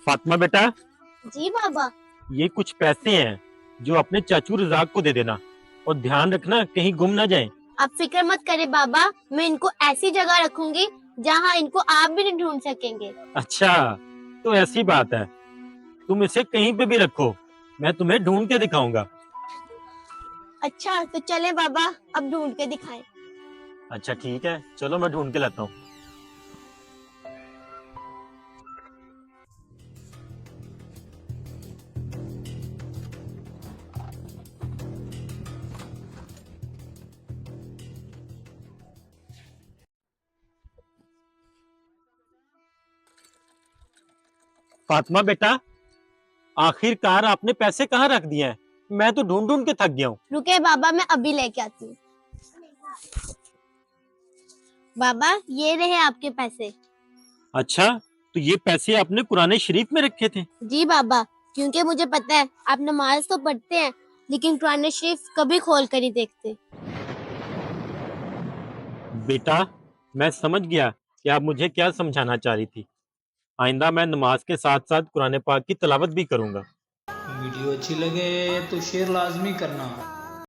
फातिमा बेटा, जी बाबा। ये कुछ पैसे हैं जो अपने चाचू रजाक को दे देना, और ध्यान रखना कहीं गुम ना जाएं। आप फिक्र मत करें बाबा, मैं इनको ऐसी जगह रखूंगी जहाँ इनको आप भी नहीं ढूंढ सकेंगे। अच्छा, तो ऐसी बात है, तुम इसे कहीं पे भी रखो, मैं तुम्हें ढूंढ के दिखाऊंगा। अच्छा तो चलें बाबा, अब ढूंढ के दिखाएं। अच्छा ठीक है, चलो मैं ढूंढ के लाता हूँ। फातिमा बेटा, आखिरकार आपने पैसे कहाँ रख दिए हैं? मैं तो ढूंढ ढूंढ के थक गया हूँ। रुके बाबा, मैं अभी लेके आती हूँ। बाबा ये रहे आपके पैसे। अच्छा, तो ये पैसे आपने कुरान शरीफ में रखे थे? जी बाबा, क्योंकि मुझे पता है आप नमाज तो पढ़ते हैं लेकिन कुरान शरीफ कभी खोल कर नहीं देखते। बेटा, मैं समझ गया कि आप मुझे क्या समझाना चाह रही थी। आइंदा मैं नमाज के साथ साथ कुरान पाक की तिलावत भी करूंगा। वीडियो अच्छी लगे तो शेयर लाजमी करना।